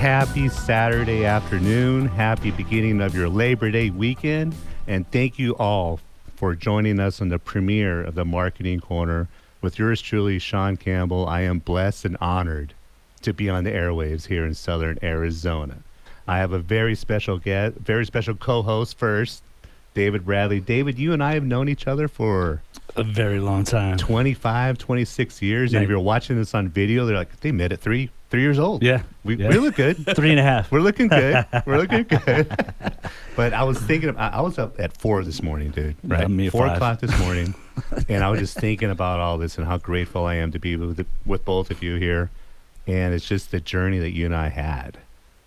Happy Saturday afternoon. Happy beginning of your Labor Day weekend. And thank you all for joining us on the premiere of the Marketing Corner with yours truly, Sean Campbell. I am blessed and honored to be on the airwaves here in Southern Arizona. I have a very special guest, very special co-host first, David Bradley. David, you and I have known each other for a very long time. 25, 26 years. And if you're watching this on video, they're like, they met at three years old. Yeah. We look good. 3.5. We're looking good. We're looking good. But I was thinking, I was up at 4 this morning, dude. Right? Yeah, me at 4 5. o'clock this morning. And I was just thinking about all this and how grateful I am to be with both of you here. And it's just the journey that you and I had,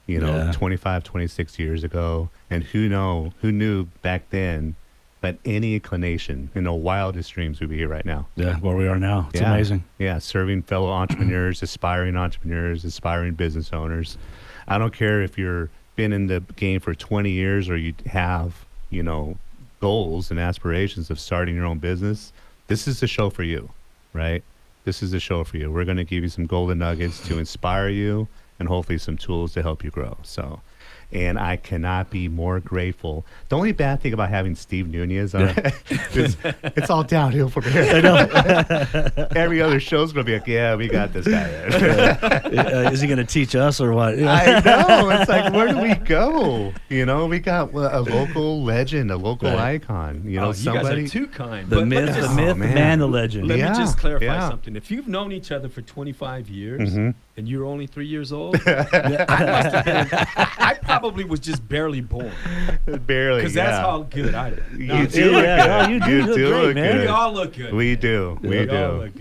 25, 26 years ago. And who knew back then that any inclination in the wildest dreams we'd be here right now. Yeah, where we are now. It's amazing. Yeah, serving fellow entrepreneurs, aspiring business owners. I don't care if you're been in the game for 20 years or you have, goals and aspirations of starting your own business. This is the show for you, right? This is the show for you. We're going to give you some golden nuggets to inspire you and hopefully some tools to help you grow. And I cannot be more grateful. The only bad thing about having Steve Nunez on is it's all downhill from here. I know. Every other show's going to be like, yeah, we got this guy. Is he going to teach us or what? I know. It's like, where do we go? We got a local legend, a local icon. You guys are too kind. The myth, the man, the legend. Let me just clarify something. If you've known each other for 25 years and you're only 3 years old, I probably was just barely born. Barely, because that's how good I am. You do look good. You do look great, man. We all look good. We do. We all look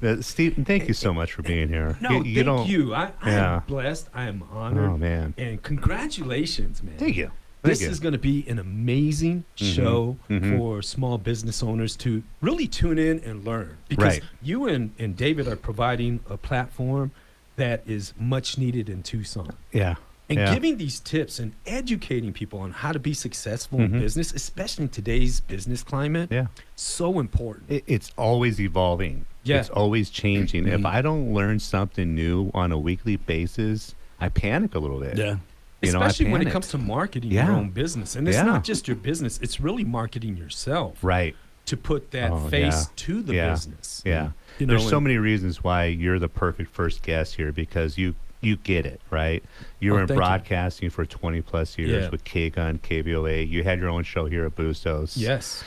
good. Steve, thank you so much for being here. No, thank you. I am blessed. I am honored. Oh, man. And congratulations, man. Thank you. This is going to be an amazing show for small business owners to really tune in and learn. Because you and David are providing a platform that is much needed in Tucson. Yeah. And giving these tips and educating people on how to be successful in business, especially in today's business climate, so important. It's always evolving. Yeah. It's always changing. If I don't learn something new on a weekly basis, I panic a little bit. Yeah. Especially when it comes to marketing your own business. And it's not just your business, it's really marketing yourself. Right. To put that face to the business. Yeah. There's so many reasons why you're the perfect first guest here, because you get it, right? You were in broadcasting for 20 plus years with K-Gun, KBOA. You had your own show here at Bustos. Yes.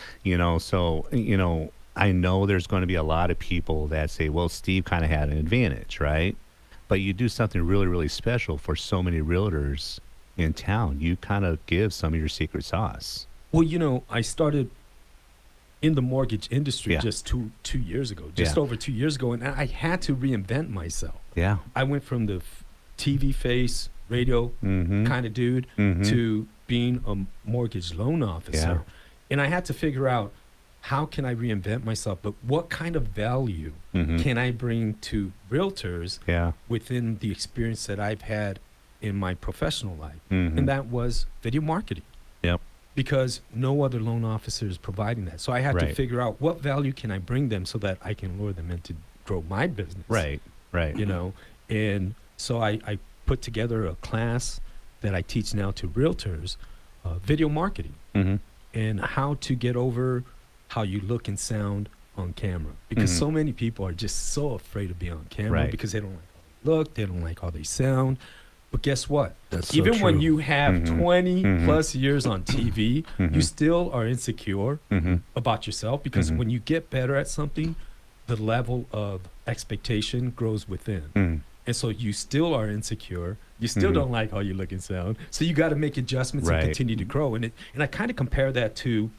I know there's going to be a lot of people that say, well, Steve kind of had an advantage, right? But you do something really, really special for so many realtors in town. You kind of give some of your secret sauce. Well, I started in the mortgage industry just two years ago, over 2 years ago, and I had to reinvent myself. Yeah. I went from the TV face, radio kind of dude to being a mortgage loan officer. And I had to figure out, how can I reinvent myself, but what kind of value can I bring to realtors within the experience that I've had in my professional life? And that was video marketing. Yep. Because no other loan officer is providing that. So I had to figure out what value can I bring them so that I can lure them in to grow my business. Right. And so I put together a class that I teach now to realtors, video marketing, and how to get over how you look and sound on camera. Because so many people are just so afraid to be on camera because they don't like how they look, they don't like how they sound. But guess what? Even when you have 20 plus years on TV, you still are insecure about yourself, because when you get better at something, the level of expectation grows within. And so you still are insecure. You still don't like how you look and sound. So you got to make adjustments and continue to grow. And I kind of compare that to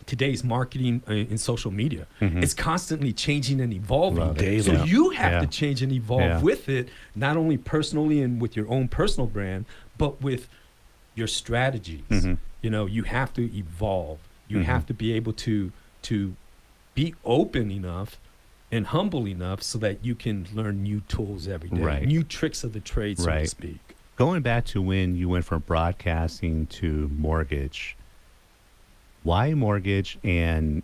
today's marketing in social media. It's constantly changing and evolving. So you have to change and evolve with it, not only personally and with your own personal brand, but with your strategies. You have to evolve. You have to be able to be open enough and humble enough so that you can learn new tools every day, new tricks of the trade, so to speak. Going back to when you went from broadcasting to mortgage, why mortgage, and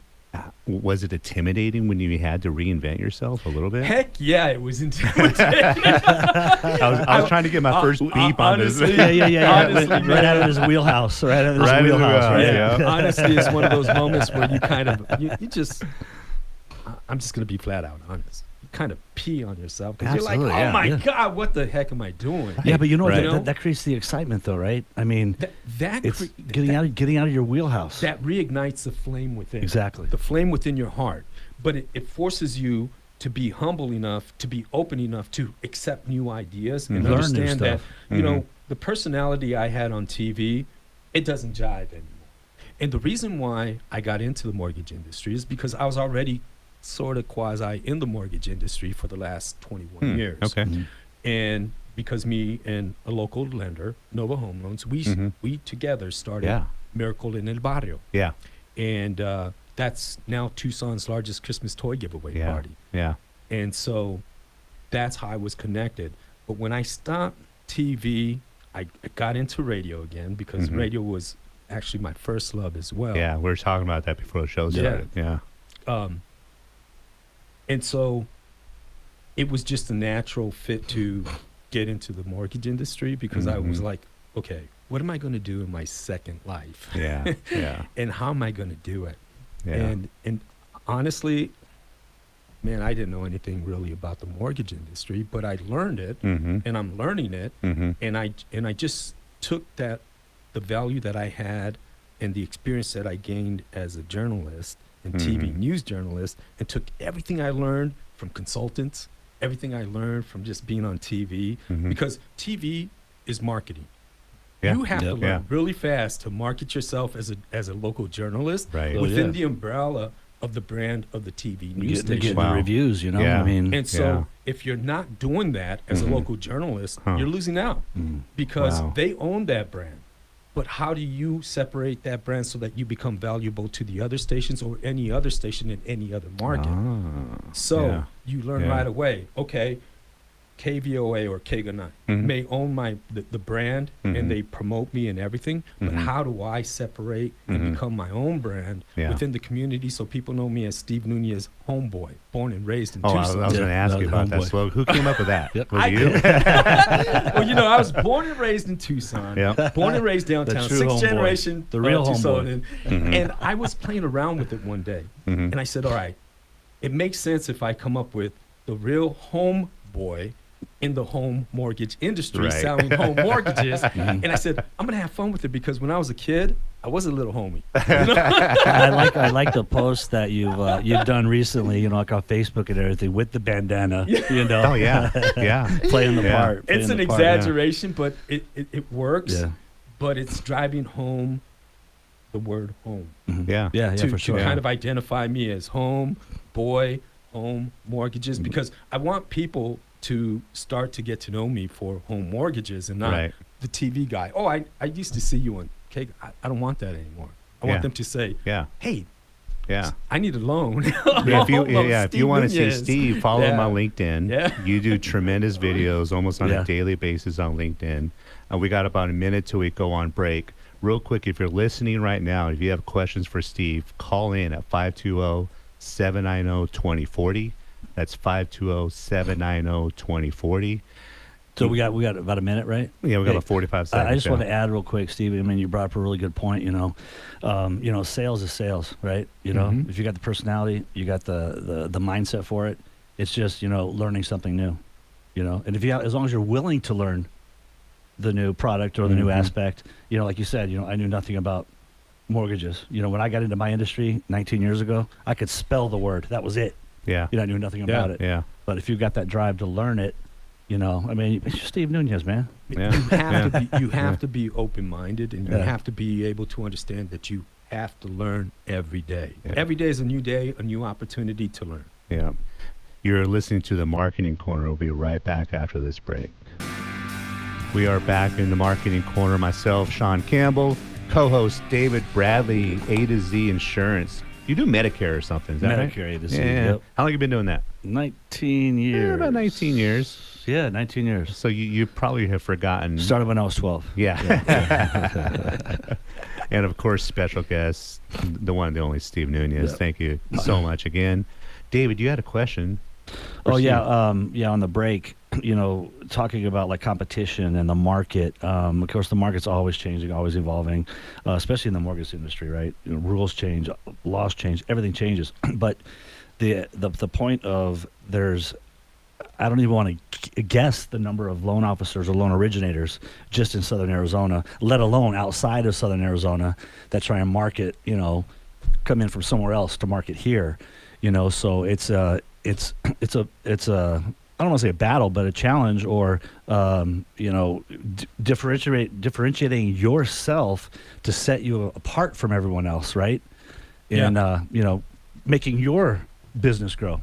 Was it intimidating when you had to reinvent yourself a little bit? Heck yeah, it was intimidating. I was trying to get my first beep on this. honestly, Yeah. Honestly, Right out of his wheelhouse. Right out of his Right in the wheelhouse. wheelhouse, Right. yeah. Honestly, it's one of those moments where you kind of, you just, I'm just going to be flat out honest. You kind of pee on yourself because you're like, Absolutely, oh yeah, my yeah. God, what the heck am I doing? Yeah, but you know, Right. that creates the excitement, though, right? I mean, That it's cre- getting that, out of your wheelhouse. that reignites the flame within. Exactly. The flame within your heart. But it forces you to be humble enough, to be open enough to accept new ideas and Learn new understand that, stuff. you know, the personality I had on TV, it doesn't jive anymore. And the reason why I got into the mortgage industry is because I was already sort of quasi in the mortgage industry for the last 21 years. Okay. Mhm. And because me and a local lender, Nova Home Loans, we together started Yeah. Miracle in El Barrio. Yeah. And that's now Tucson's largest Christmas toy giveaway Yeah. party. Yeah. And so that's how I was connected. But when I stopped TV, I got into radio again because radio was actually my first love as well. Yeah. We were talking about that before the show started. Yeah. And so it was just a natural fit to get into the mortgage industry because I was like, okay, what am I going to do in my second life? Yeah. Yeah. And how am I going to do it? Yeah. And honestly, man, I didn't know anything really about the mortgage industry, but I learned it Mm-hmm. and I'm learning it. Mm-hmm. And I just took the value that I had and the experience that I gained as a journalist and TV news journalist and took everything I learned from consultants, everything I learned from just being on TV, because TV is marketing. Yeah. You have to Yep. learn really fast to market yourself as a local journalist Right. Oh, within yeah. the umbrella of the brand of the TV news They're station. getting Wow. the reviews, you know? Yeah. I mean, And so Yeah. if you're not doing that as a local journalist, Huh. you're losing out mm, because Wow. they own that brand. But how do you separate that brand so that you become valuable to the other stations or any other station in any other market? So yeah. you learn Yeah. right away, okay, KVOA or KGA9 may own the brand and they promote me and everything, but how do I separate and become my own brand Yeah. within the community so people know me as Steve Nunez, homeboy, born and raised in Oh, I was Tucson? going to Yeah, ask that you was about that homeboy. slogan. Who came up with that? Yep. Was I it you? Well, you know, I was born and raised in Tucson, Yeah. born and raised downtown, true sixth homeboy. generation, The real Tucson, homeboy. and I was playing around with it one day, and I said, all right, it makes sense if I come up with the real homeboy in the home mortgage industry, Right. selling home mortgages. And I said, I'm going to have fun with it because when I was a kid, I was a little homie. I like the post that you've done recently, you know, like on Facebook and everything with the bandana, you know. Oh, yeah. Yeah. Playing the Yeah. part. It's playing an the part, yeah. exaggeration, but it works. Yeah. But it's driving home the word home. Yeah. Yeah, to, for sure. to kind of identify me as home, boy, home mortgages, because I want people to start to get to know me for home mortgages and not Right. the TV guy. Oh, I used to see you on K. I don't want that anymore. I Yeah. want them to say, Yeah. hey, Yeah. I need a loan. Yeah, if you, Home loan, if you Steve want to see Nunez. Steve, follow him Yeah. on LinkedIn. Yeah. You do tremendous videos almost on Yeah. a daily basis on LinkedIn. We got about a minute till we go on break. Real quick, if you're listening right now, if you have questions for Steve, call in at 520-790-2040. That's 520-790-2040. So we got about a minute, right? Yeah, we got Hey, about 45 seconds. I just yeah. want to add real quick, Steve. I mean, you brought up a really good point. You know, sales is sales, right? You know, if you got the personality, you got the mindset for it. It's just learning something new. You know, and if you as long as you're willing to learn the new product or the new aspect, like you said, I knew nothing about mortgages. When I got into my industry 19 years ago, I could spell the word. That was it. Yeah. I knew nothing about it. Yeah. But if you've got that drive to learn it, I mean, it's just Steve Nunez, man. Yeah. You have to be open-minded, and you Yeah. have to be able to understand that you have to learn every day. Yeah. Every day is a new day, a new opportunity to learn. Yeah. You're listening to the Marketing Corner. We'll be right back after this break. We are back in the Marketing Corner. Myself, Sean Campbell, co-host David Bradley, A to Z Insurance. You do Medicare or something, is that right? Medicare, A to Z, Yeah. yep. How long have you been doing that? 19 years. Yeah, about 19 years. Yeah, 19 years. So you probably have forgotten. Started when I was 12. Yeah. And of course, special guest, the one, the only Steve Nunez. Yeah. Thank you so much again. David, you had a question. Oh for yeah, Steve. yeah. On the break, talking about like competition and the market. Of course, the market's always changing, always evolving, especially in the mortgage industry, right? Rules change, laws change, everything changes. But the point of I don't even want to guess the number of loan officers or loan originators just in Southern Arizona, let alone outside of Southern Arizona, that try and market, come in from somewhere else to market here. So it's a I don't want to say a battle, but a challenge, or differentiating yourself to set you apart from everyone else, right? And making your business grow.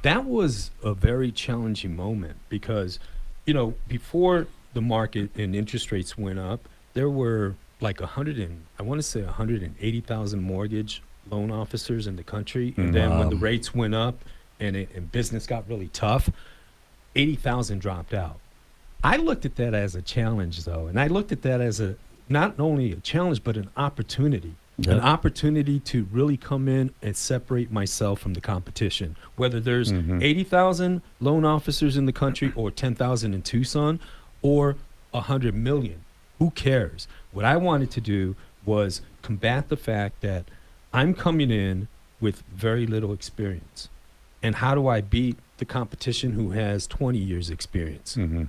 That was a very challenging moment because, before the market and interest rates went up, there were like 180,000 mortgage loan officers in the country. And then when the rates went up and business got really tough, 80,000 dropped out. I looked at that as a challenge, though. And I looked at that as not only a challenge, but an opportunity. Yep. An opportunity to really come in and separate myself from the competition. Whether there's 80,000 loan officers in the country or 10,000 in Tucson or 100 million, who cares? What I wanted to do was combat the fact that I'm coming in with very little experience. And how do I beat the competition who has 20 years experience? Mm-hmm.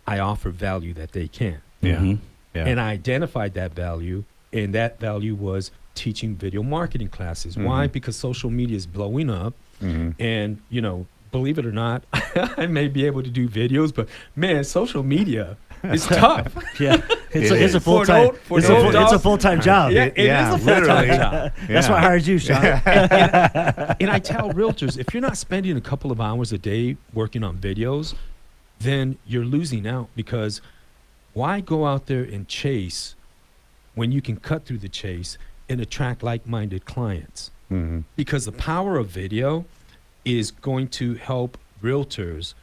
I offer value that they can't. Yeah. Mhm. Yeah. And I identified that value, and that value was teaching video marketing classes. Why? Because social media is blowing up, and believe it or not, I may be able to do videos, but man, social media is tough. Yeah, it's It a is. full time. For It's an a old full- it's a dog. full time job. Yeah, it is a full-time literally. job. That's why I hired you, Sean. And I tell realtors, if you're not spending a couple of hours a day working on videos, then you're losing out, because why go out there and chase when you can cut through the chase and attract like-minded clients? Mm-hmm. Because the power of video is going to help realtors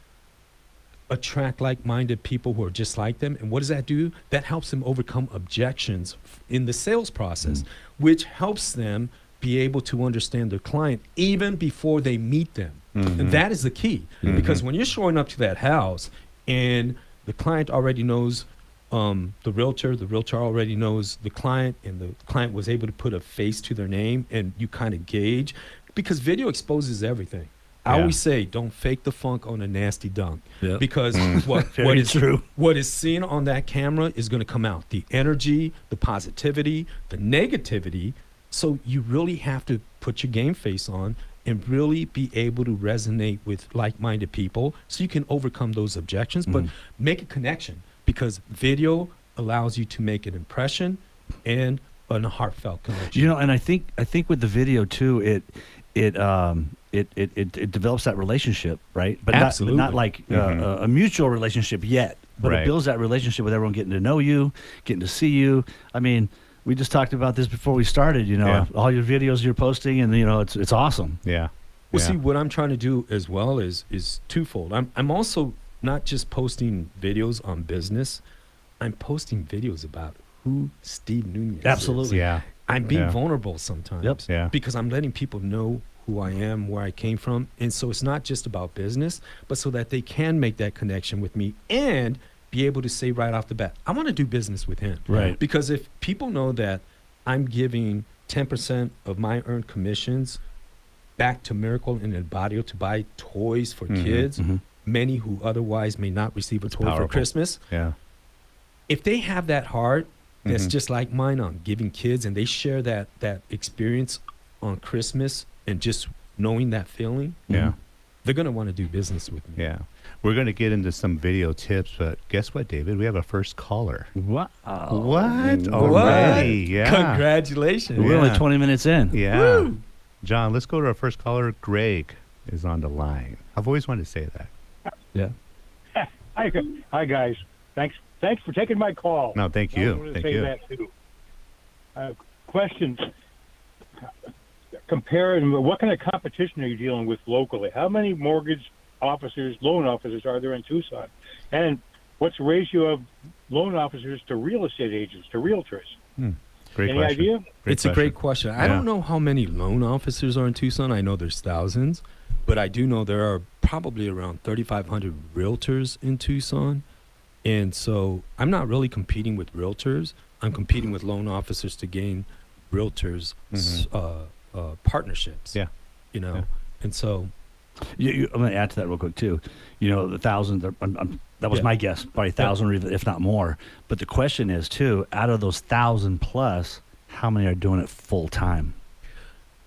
attract like-minded people who are just like them. And what does that do? That helps them overcome objections in the sales process, which helps them be able to understand their client even before they meet them. And that is the key, because when you're showing up to that house and the client already knows the realtor already knows the client, and the client was able to put a face to their name, and you kind of gauge, because video exposes everything. I Yeah. always say, don't fake the funk on a nasty dunk, Yeah. because Very true. what is seen on that camera is going to come out. The energy, the positivity, the negativity. So you really have to put your game face on and really be able to resonate with like-minded people so you can overcome those objections, but make a connection, because video allows you to make an impression and a heartfelt connection. And I think with the video too, it develops that relationship, right? But Absolutely. not like a mutual relationship yet, but Right. it builds that relationship with everyone getting to know you, getting to see you. I mean, we just talked about this before we started. Yeah. All your videos you're posting, and it's awesome. Yeah. Well, Yeah. see, what I'm trying to do as well is twofold. I'm also not just posting videos on business. I'm posting videos about who Steve Nunez is. Absolutely. Yeah. I'm being Yeah. vulnerable sometimes. Yep. Yeah. Because I'm letting people know who I am, where I came from. And so it's not just about business, but so that they can make that connection with me and be able to say right off the bat, I want to do business with him. Right. Because if people know that I'm giving 10% of my earned commissions back to Miracle and El Barrio to buy toys for kids, many who otherwise may not receive a toy powerful. for Christmas, Yeah. if they have that heart that's just like mine on giving kids, and they share that experience on Christmas and just knowing that feeling, Yeah. they're going to want to do business with me. Yeah. We're going to get into some video tips, but guess what, David? We have a first caller. Wow. What? Already? Yeah. Congratulations. We're only Yeah. 20 minutes in. Yeah. Woo. John, let's go to our first caller. Greg is on the line. I've always wanted to say that. Yeah. Hi guys. Thanks for taking my call. No, thank I you. wanted to Thank say you. that too. Question: Comparing, what kind of competition are you dealing with locally? How many mortgage officers, loan officers, are there in Tucson? And what's the ratio of loan officers to real estate agents, to realtors? Great Any question. idea? It's a great question. I Yeah. don't know how many loan officers are in Tucson. I know there's thousands, but I do know there are probably around 3,500 realtors in Tucson. And so I'm not really competing with realtors. I'm competing with loan officers to gain realtors partnerships. Yeah. You know, Yeah. and so I'm going to add to that real quick too. You know, the thousand. That was Yeah. my guess, probably 1,000 or even, if not more. But the question is too: out of those 1,000 plus, how many are doing it full time?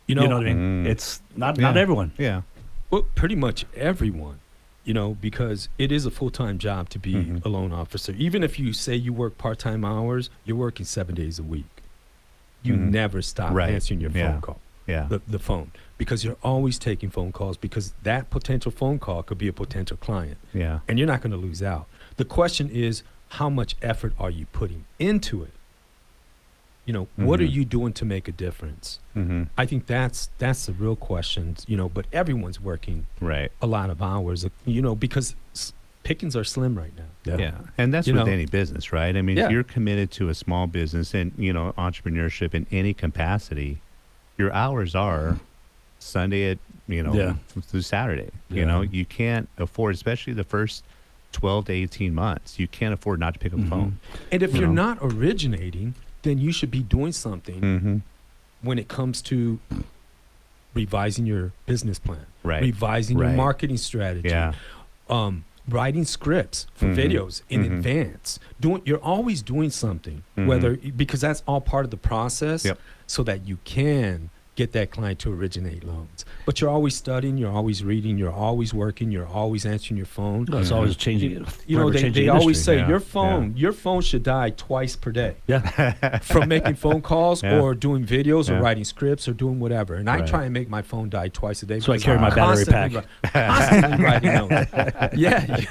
you know, You know what I mean? Mm. It's not Yeah. everyone. Yeah. well, pretty much everyone. You know, because it is a full-time job to be Mhm. a loan officer. Even if you say you work part-time hours, you're working 7 days a week. You Mhm. never stop Right. answering your Yeah. phone call, Yeah. the phone, because you're always taking phone calls, because that potential phone call could be a potential client, Yeah. and you're not going to lose out. The question is, how much effort are you putting into it? You know, what are Mhm. you doing to make a difference? Mm-hmm. I think that's the real question, you know, but everyone's working Right. a lot of hours, you know, because pickings are slim right now. Yeah. And that's You with know? any business, right? I mean, Yeah. if you're committed to a small business and, you know, entrepreneurship in any capacity, your hours are Sunday at, you know, Yeah. through Saturday. Yeah. You know, you can't afford, especially the first 12 to 18 months, you can't afford not to pick up the phone. And if You you're know? not originating, then you should be doing something Mm-hmm. when it comes to revising your business plan, Right. revising your Right. marketing strategy, Yeah. writing scripts for Mhm. videos in Mhm. advance. You're always doing something, Mhm. whether because that's all part of the process, Yep. so that you can get that client to originate loans. But you're always studying, you're always reading, you're always working, you're always answering your phone. No, it's always changing. You know, forever they changing always industry. say Yeah, your phone should die twice per day Yeah. from making phone calls Yeah. or doing videos or Yeah. writing scripts or doing whatever. And I Right. try and make my phone die twice a day. So I because carry I'm my battery constantly constantly writing notes. Yeah.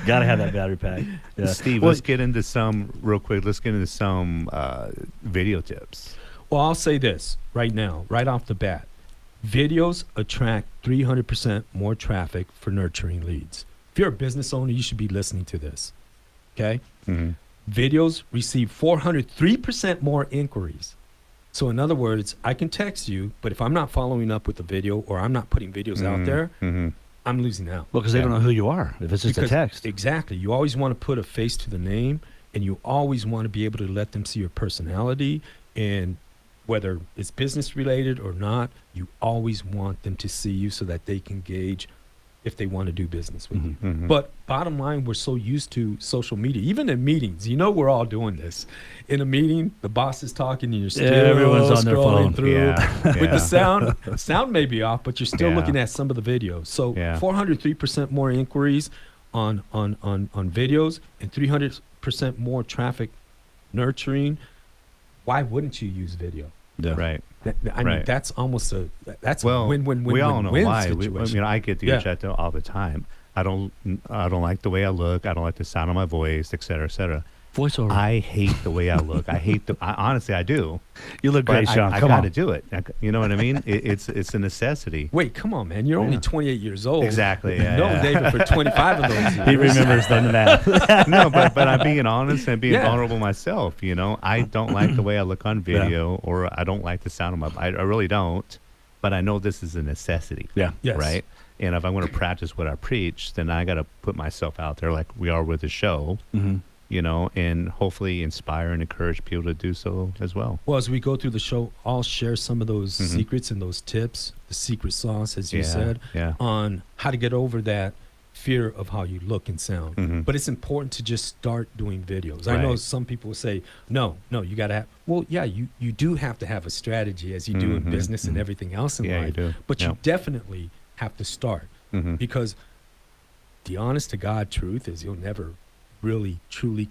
Gotta have that battery pack. Yeah. Steve, Well, let's get into some real quick. Let's get into some video tips. Well, I'll say this right now, right off the bat. Videos attract 300% more traffic for nurturing leads. If you're a business owner, you should be listening to this. Okay? Mm-hmm. Videos receive 403% more inquiries. So in other words, I can text you, but if I'm not following up with a video or I'm not putting videos out there, Mm-hmm. I'm losing out. well, because they don't know who you are. If it's just Because- a text. Exactly. You always want to put a face to the name, and you always want to be able to let them see your personality, and whether it's business related or not, you always want them to see you so that they can gauge if they want to do business with you. Mhm. But bottom line, we're so used to social media, even in meetings. You know, we're all doing this. In a meeting, the boss is talking, and you're still Everyone's on their scrolling phone. through. Yeah. With yeah. the sound may be off, but you're still Yeah. looking at some of the videos. So Yeah. 403% more inquiries on videos and 300% more traffic nurturing. Why wouldn't you use video? Yeah. Right. I mean, Right. that's almost a Well, win-win-win. we all know why. I Situation. mean, I get the Yeah. chat all the time. I don't like the way I look. I don't like the sound of my voice, et cetera, et cetera. Voiceover. I hate the way I look. Honestly, I do. You look great, But Sean. I Come got to on. do it. You know what I mean? It's a necessity. Wait, come on, man. You're only Yeah. 28 years old. Exactly. You've Yeah, known yeah. David for 25 of those years. He remembers the math. No, but I'm being honest and being Yeah. vulnerable myself. You know, I don't like the way I look on video, or I don't like the sound of my. I really don't. But I know this is a necessity. Yeah. Yes. Right. And if I want to practice what I preach, then I got to put myself out there like we are with the show. Mm-hmm. You know, and hopefully inspire and encourage people to do so as well. Well, as we go through the show, I'll share some of those Mhm. secrets and those tips, the secret sauce, as you Yeah, said, yeah. on how to get over that fear of how you look and sound. Mhm. But it's important to just start doing videos. I know Right. some people will say, no, you got to have, well, yeah, you do have to have a strategy as you do in Mhm, business and everything else in Yeah, you life. do. But Yeah. you definitely have to start, Mhm. because the honest to God truth is you'll never really, truly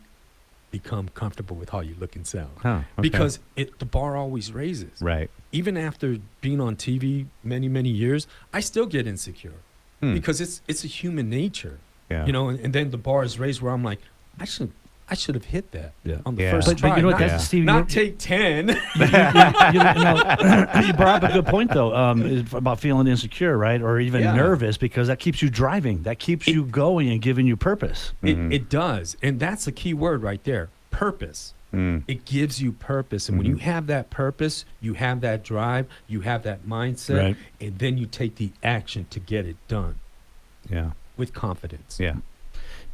become comfortable with how you look and sound. Huh, okay. Because the bar always raises. Right. Even after being on TV many years, I still get insecure Hmm. because it's a human nature, Yeah. you know. And then the bar is raised where I'm like, I should have hit that Yeah. on the Yeah. first But try. you know what, not, that's, Steve, not take 10. you brought up a good point though, about feeling insecure, right, or even Yeah. nervous, because that keeps you driving, that keeps you going and giving you purpose. Mhm. It does, and that's a key word right there. purpose. Mm. It gives you purpose. And when you have that purpose, you have that drive, you have that mindset, Right. and then you take the action to get it done Yeah. with confidence. Yeah.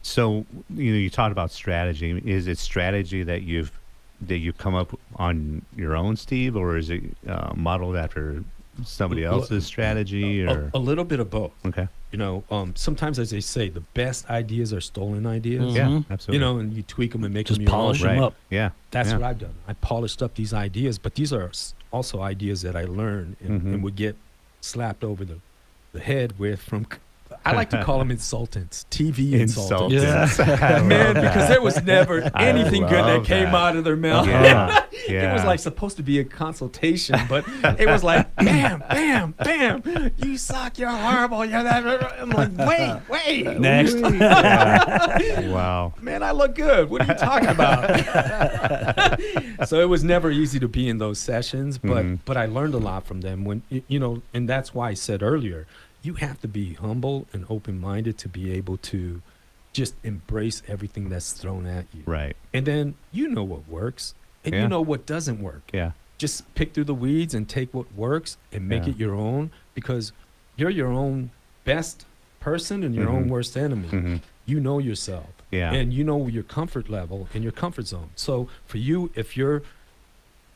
So, you talked about strategy. Is it strategy that you've come up on your own, Steve, or is it modeled after somebody else's strategy? Or A little bit of both. okay. Sometimes, as they say, the best ideas are stolen ideas. Yeah, Mhm. absolutely. And you tweak them and make Just them your polish own. them right. up. Yeah. That's yeah. what I've done. I polished up these ideas, but these are also ideas that I learned and would get slapped over the head with from. I like to call them insultants, TV insultants. Yeah. Man, because there was never anything good that love came that. out of their mouth. Yeah. It was like supposed to be a consultation, but it was like, bam, bam, bam. You suck. You're horrible. You're that. I'm like, wait. Next. Yeah. Wow. Man, I look good. What are you talking about? So it was never easy to be in those sessions, but I learned a lot from them. When and that's why I said earlier, you have to be humble and open-minded to be able to just embrace everything that's thrown at you. Right. And then you know what works and Yeah. you know what doesn't work. Yeah. Just pick through the weeds and take what works and make Yeah. it your own, because you're your own best person and your own worst enemy. Mm-hmm. You know yourself. Yeah. And you know your comfort level and your comfort zone. So for you, if you're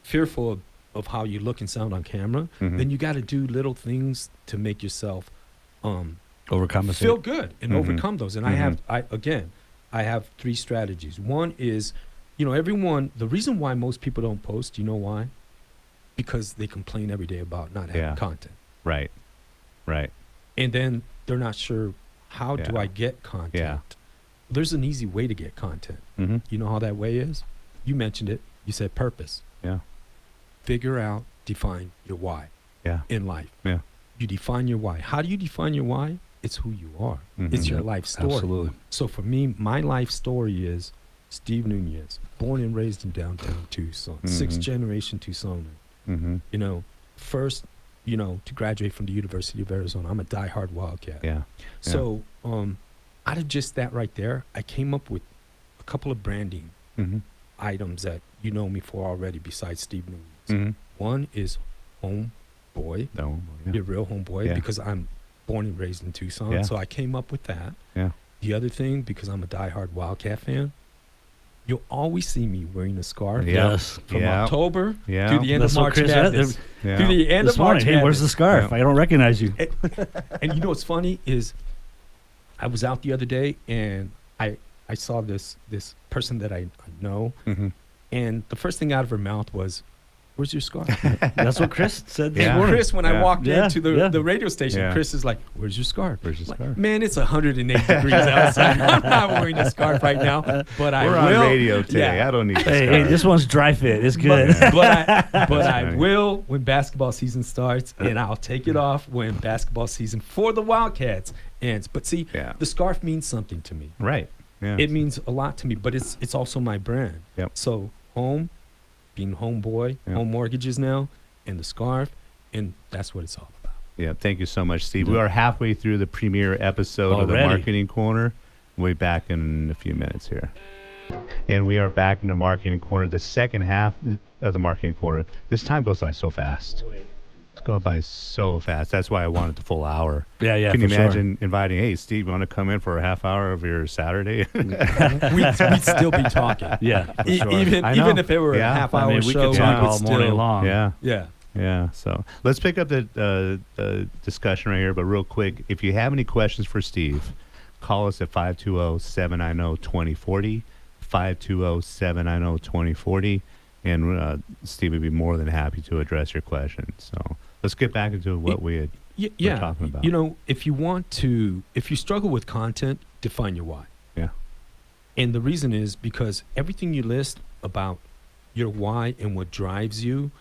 fearful of how you look and sound on camera, then you got to do little things to make yourself Overcompensate. feel good and overcome those. And Mhm. I have 3 strategies. One is, everyone, the reason why most people don't post, you know why? Because they complain every day about not having Yeah. content. Right. Right. And then they're not sure, how do Yeah. I get content? Yeah. There's an easy way to get content. Mm-hmm. You know how that way is? You mentioned it. You said purpose. Yeah. Figure out, define your why Yeah. in life. Yeah. You define your why. How do you define your why? It's who you are. It's your Yep, life story. Absolutely. So for me, my life story is Steve Nunez, born and raised in downtown Tucson, 6th generation Tucsonan. Mm-hmm. First, to graduate from the University of Arizona. I'm a diehard Wildcat. Yeah. So out of just that right there, I came up with a couple of branding Mm-hmm. items that you know me for already besides Steve Nunez. Mm-hmm. One is homeboy. No. Yeah. Be a real homeboy Yeah. because I'm born and raised in Tucson. Yeah. So I came up with that. Yeah. The other thing, because I'm a diehard Wildcat fan, you'll always see me wearing a scarf Yeah. Yes. from Yeah. October Yeah. to the end That's of what March Chris said. Madness. Yeah. To the end This of March morning, hey, where's the Madness. scarf? Yeah. I don't recognize you. And you know what's funny is I was out the other day and I saw this person that I know, Mm-hmm. and the first thing out of her mouth was, "Where's your scarf?" That's what Chris said this Yeah. And morning. Chris, when I Yeah. walked Yeah, into yeah. the radio station, Yeah. Chris is like, "Where's your scarf?" Where's your Like, scarf? Man, it's 108 degrees outside. I'm not wearing a scarf right now, but I We're will. on radio today. Yeah. I don't need this. Hey, this one's dry fit. It's good. But I funny. will when basketball season starts, and I'll take it off when basketball season for the Wildcats ends. But see, Yeah. the scarf means something to me. Right. Yeah. It means a lot to me, but it's also my brand. Yep. So home, being homeboy, Yep. home mortgages now, and the scarf, and that's what it's all about. Yeah, thank you so much, Steve. We are halfway through the premiere episode of the Already. Marketing Corner. We'll be back in a few minutes here. And we are back in the Marketing Corner, the second half of the Marketing Corner. This time goes by so fast. It's going by so fast. That's why I wanted the full hour. Yeah, Can you for sure. imagine inviting, hey, Steve, you want to come in for a half hour of your Saturday? We'd still be talking. Yeah. For sure. I Even know. if it were Yeah. a half I hour mean, we show, could talk we would all morning still- long. Yeah. Yeah. Yeah, so let's pick up the discussion right here, but real quick, if you have any questions for Steve, call us at 520-790-2040, 520-790-2040, and Steve would be more than happy to address your questions. So let's get back into what we had. Yeah. talking about. If you struggle with content, define your why. Yeah. And the reason is because everything you list about your why and what drives you,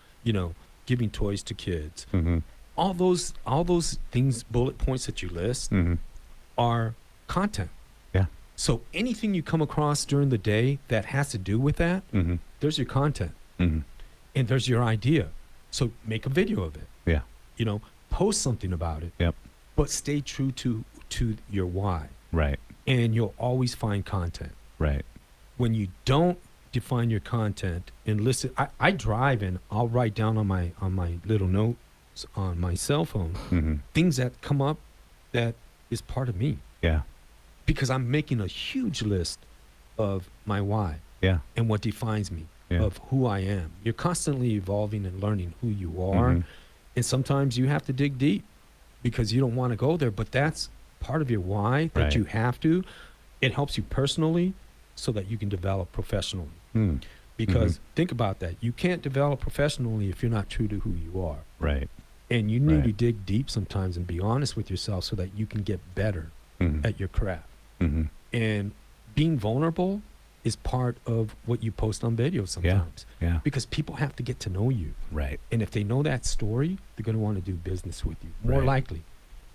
giving toys to kids, Mm-hmm. all those things, bullet points that you list Mm-hmm. are content. Yeah. So anything you come across during the day that has to do with that, Mm-hmm. there's your content Mm-hmm. and there's your idea. So make a video of it. Yeah. Post something about it. Yep. But stay true to your why, Right. and you'll always find content. Right. When you don't define your content and listen. I drive and I'll write down on my little notes on my cell phone Mm-hmm. things that come up that is part of me, Yeah. because I'm making a huge list of my why Yeah. and what defines me, Yeah. of who I am. You're constantly evolving and learning who you are. Mhm. And sometimes you have to dig deep because you don't want to go there, but that's part of your why that Right. you have to. It helps you personally so that you can develop professionally. Mm. Because think about that. You can't develop professionally if you're not true to who you are. Right. And you need to Right. dig deep sometimes and be honest with yourself so that you can get better Mm-hmm. at your craft. Mm-hmm. And being vulnerable is part of what you post on video sometimes. Yeah. Because people have to get to know you. Right. And if they know that story, they're going to want to do business with you more Right. likely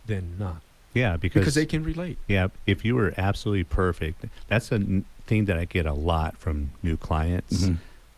than not, Yeah. because they can relate. Yeah, if you were absolutely perfect, that's a thing that I get a lot from new clients.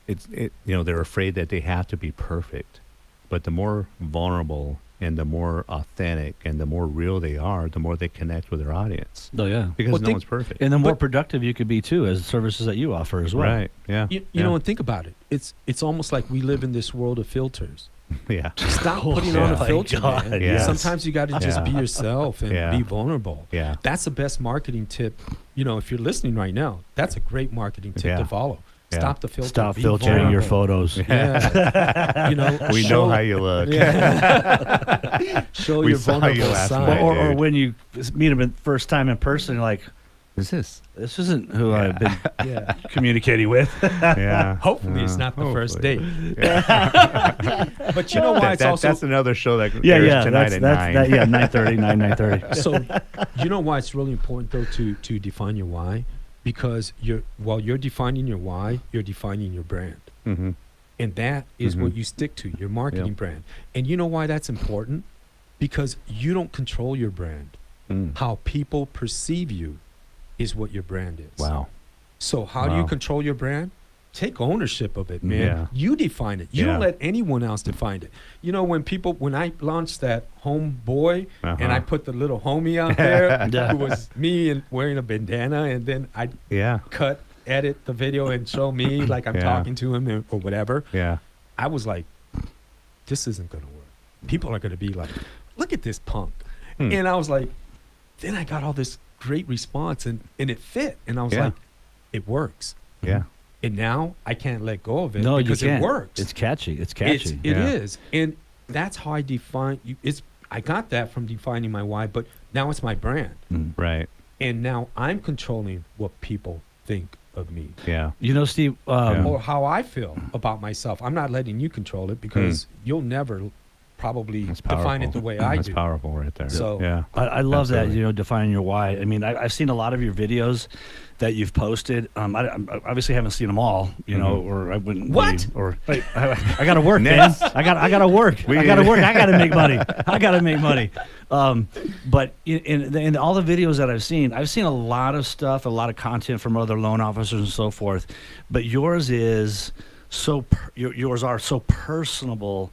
Mhm. They're afraid that they have to be perfect, but the more vulnerable and the more authentic and the more real they are, the more they connect with their audience. Oh yeah. Because Well, no think- one's perfect. And the more But- productive you could be too, as services that you offer as well. Right. Yeah. You yeah. know, and think about it. It's almost like we live in this world of filters. Yeah. Stop Oh putting on a my filter, God, man. yes. Sometimes you got to just Yeah. be yourself and Yeah. be vulnerable. Yeah. That's the best marketing tip. You know, if you're listening right now, that's a great marketing tip Yeah. to follow. Yeah. Stop the filter. Stop be filtering your vulnerable. photos. Yeah. You know, We know how you look. Yeah. Show We your saw you vulnerable last side. night. Or dude. when you meet them first time in person, you're like, Who's this? this isn't who I've been Yeah. communicating with. Yeah. Hopefully it's not the first hopefully. date. But you know why it's also That's another show that Yeah, airs yeah, tonight that's at that's 9. that. Yeah, 9:30, 9:30. so you know why it's really important though to define your why, because while you're defining your why, you're defining your brand, Mm-hmm. and that is what Mhm. you stick to, your marketing Yep. brand. And you know why that's important? Because you don't control your brand. Mm. How people perceive you is what your brand is. Wow. So how do you Wow. control your brand? Take ownership of it, man. Yeah. You define it. You Yeah. don't let anyone else define it. You know, when I launched that Homeboy and I Uh-huh. put the little homie out there, Yeah. who was me and wearing a bandana, and then I'd Yeah. edit the video and show me like I'm Yeah. talking to him or whatever. Yeah. I was like, this isn't going to work. People are going to be like, look at this punk. Hmm. And I was like, then I got all this great response and it fit. And I was Yeah. like, it works. Yeah. And now I can't let go of it No, you because can't. it works. It's catchy. It's catchy. It Yeah. is. And that's how I define you. I got that from defining my why, but now it's my brand. Mm. Right. And now I'm controlling what people think of me Yeah. You know, Steve. Yeah. or how I feel about myself. I'm not letting you control it because you'll never probably That's define it the powerful. way I That's do. powerful right there. So- yeah. I love that, Absolutely. you know, defining your why. I mean, I've seen a lot of your videos that you've posted. I obviously haven't seen them all, you know, or I wouldn't. What? Or I got to work, man. Next. I got to work. I got to work. I got to make money. I got to make money. But in all the videos that I've seen a lot of stuff, a lot of content from other loan officers and so forth. But yours is yours are so personable,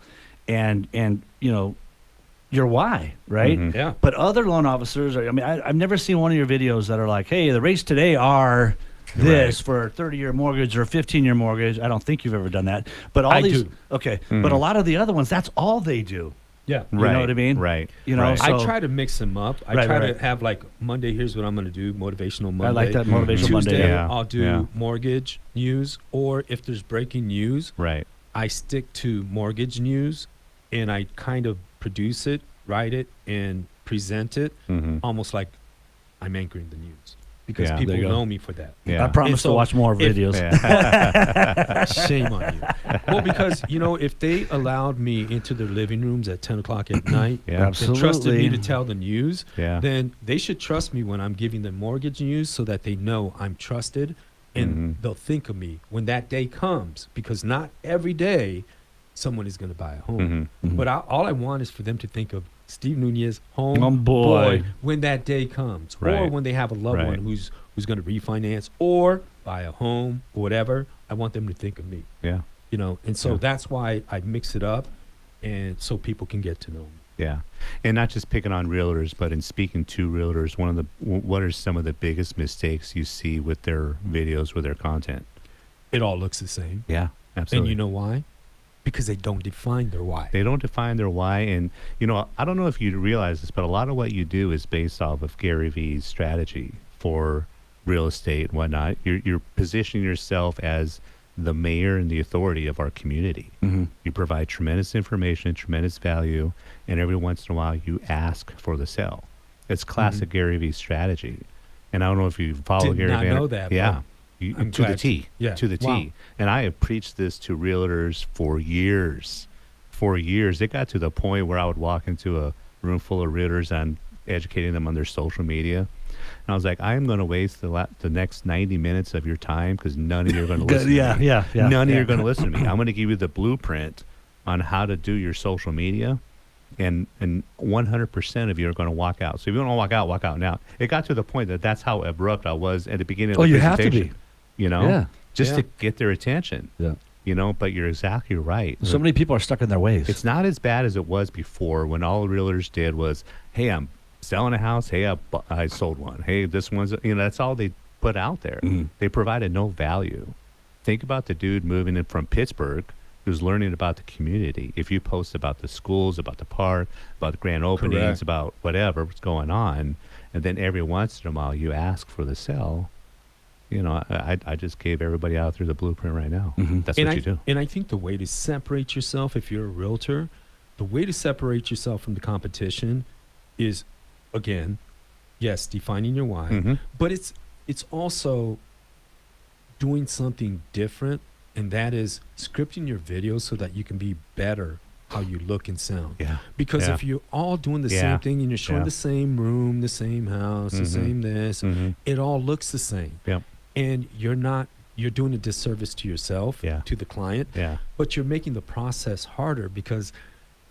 and you know, your why, right? Mhm. Yeah. But other loan officers, I've never seen one of your videos that are like, hey, the rates today are this Right. for a 30-year mortgage or a 15-year mortgage. I don't think you've ever done that. But all I these, do. okay. Mhm. But a lot of the other ones, that's all they do. Yeah. You Right. know what I mean? Right. You know, Right. so- I try to mix them up. I Right, try right. to have like Monday, here's what I'm going to do, motivational Monday. I like that motivational Tuesday, Monday. Yeah. I'll do Yeah. mortgage news, or if there's breaking news, Right. I stick to mortgage news and I kind of produce it, write it, and present it Mm-hmm. almost like I'm anchoring the news because Yeah. people There you go. know me for that. Yeah. I promise And so to watch more if- videos. Yeah. Shame on you. Well, because, you know, if they allowed me into their living rooms at 10 o'clock at night Yeah. and trusted me Absolutely. to tell the news, Yeah. then they should trust me when I'm giving them mortgage news so that they know I'm trusted and Mhm. they'll think of me when that day comes, because not every day someone is going to buy a home. Mhm. Mhm. But all I want is for them to think of Steve Nunez, home Oh, boy. when that day comes, or Right. when they have a loved Right. one who's going to refinance or buy a home or whatever. I want them to think of me, Yeah. you know. And so Yeah. that's why I mix it up, and so people can get to know me. Yeah. And not just picking on realtors, but in speaking to realtors, what are some of the biggest mistakes you see with their videos, with their content? it all looks the same. Yeah, absolutely. And you know why? Because they don't define their why. They don't define their why. And, I don't know if you realize this, but a lot of what you do is based off of Gary Vee's strategy for real estate and whatnot. You're positioning yourself as the mayor and the authority of our community. Mm-hmm. You provide tremendous information, tremendous value, and every once in a while you ask for the sale. It's classic Gary Vee strategy. And I don't know if you follow Did Gary not Vee. know that, Yeah. but I'm To the glad T. yeah. To the Wow. T. And I have preached this to realtors for years. For years. It got to the point where I would walk into a room full of realtors and educating them on their social media. And I was like, I am going to waste the next 90 minutes of your time because none of you are going to listen to me. Yeah. None of you are going to listen to me. I'm going to give you the blueprint on how to do your social media, and 100% of you are going to walk out. So if you don't want to walk out now. It got to the point that that's how abrupt I was at the beginning of the you have to presentation. be. Yeah. Just Yeah. to get their attention. Yeah. But you're exactly right. So many people are stuck in their ways. It's not as bad as it was before when all the realtors did was, hey, I'm selling a house. Hey, I sold one. Hey, this one's, that's all they put out there. Mhm. They provided no value. Think about the dude moving in from Pittsburgh who's learning about the community. If you post about the schools, about the park, about the grand openings, Correct. about what's going on, and then every once in a while you ask for the sell, I just gave everybody out through the blueprint right now. Mhm. That's and what you do. And I think the way to separate yourself, if you're a realtor, the way to separate yourself from the competition is, again, yes, defining your why, Mhm. but it's also doing something different, and that is scripting your videos so that you can be better how you look and sound. Yeah. Because Yeah. if you're all doing the Yeah. same thing and you're showing Yeah. the same room, the same house, the Mhm. same this, Mhm. it all looks the same. Yep. And you're doing a disservice to yourself, Yeah. to the client, Yeah. but you're making the process harder because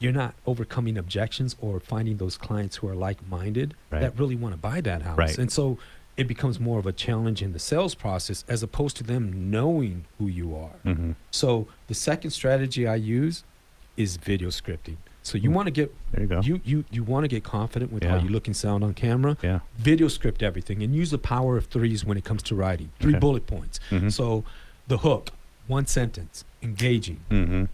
you're not overcoming objections or finding those clients who are like-minded Right. that really want to buy that house. Right. And so it becomes more of a challenge in the sales process as opposed to them knowing who you are. Mhm. So the second strategy I use is video scripting. So you want to get There you go. you want to get confident with how Yeah. you look and sound on camera. Yeah. Video script everything and use the power of threes when it comes to writing. 3 Okay. bullet points. Mhm. So the hook, 1 sentence, engaging. Mm-hmm.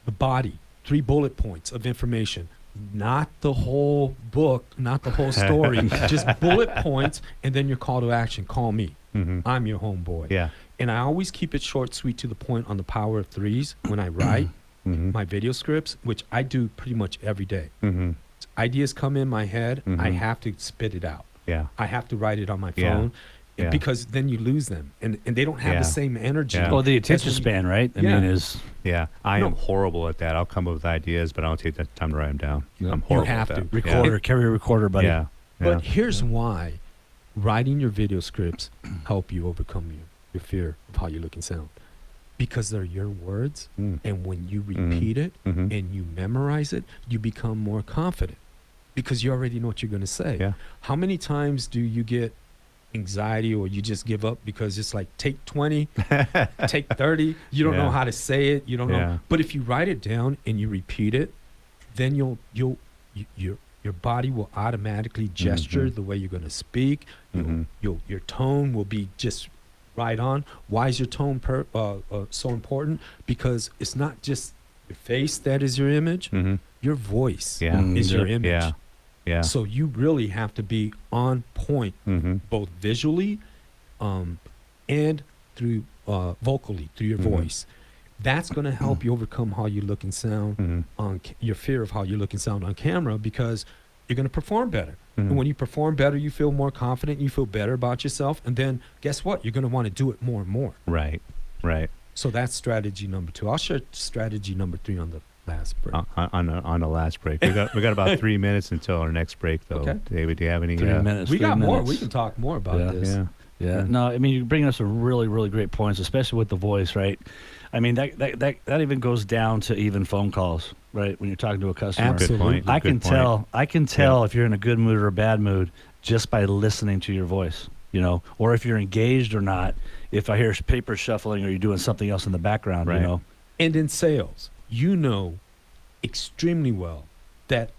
The body, 3 bullet points of information. Not the whole book, not the whole story, just bullet points, and then your call to action. Call me. Mm-hmm. I'm your homeboy. Yeah. And I always keep it short, sweet, to the point on the power of threes when I write Mm-hmm. my video scripts, which I do pretty much every day. Mm-hmm. Ideas come in my head, I Mhm. have to spit it out. Yeah. I have to write it on my Yeah. phone Yeah. because then you lose them, and they don't have Yeah. the same energy. Yeah. Well, the as attention when you- span, right? I Yeah. mean, is Yeah. I No. am horrible at that. I'll come up with ideas, but I don't take the time to write them down. Yeah. I'm You horrible have at to. that. recorder, carry a recorder, buddy. Yeah. But Yeah. here's why writing your video scripts help you overcome your fear of how you look and sound. Because they're your words, Mm. and when you Mhm. repeat it Mhm. and you memorize it, you become more confident because you already know what you're going to say. Yeah. How many times do you get anxiety or you just give up because it's like take 20, take 30, you don't know Yeah. how to say it, you don't Yeah. know. But if you write it down and you repeat it, then your body will automatically gesture Mhm. the way you're going to speak. Mhm. Your tone will be just right on. Why is your tone so important? Because it's not just your face that is your image. Mhm. Your voice Yeah. is your image. Yeah. Yeah. So you really have to be on point, Mm-hmm. both visually, and through vocally through your Mhm. voice. That's going to help you overcome how you look and sound Mm-hmm. on your fear of how you look and sound on camera, because you're going to perform better. Mhm. And when you perform better, you feel more confident, you feel better about yourself, and then guess what? You're going to want to do it more and more. Right. Right. So that's strategy number 2. I'll share strategy number 3 on the last break. On the last break, we got about 3 minutes until our next break, though. Okay. David, do you have any? 3 minutes. We 3 got more. minutes. We can talk more about Yeah. this. Yeah. Yeah. Yeah. No, I mean, you're bringing up some really, really great points, especially with the voice, right? I mean, that even goes down to even phone calls, right? When you're talking to a customer. Absolutely. Good point. I Good can point. tell if you're in a good mood or a bad mood just by listening to your voice, or if you're engaged or not. If I hear paper shuffling or you're doing something else in the background, Right. And in sales, you know extremely well that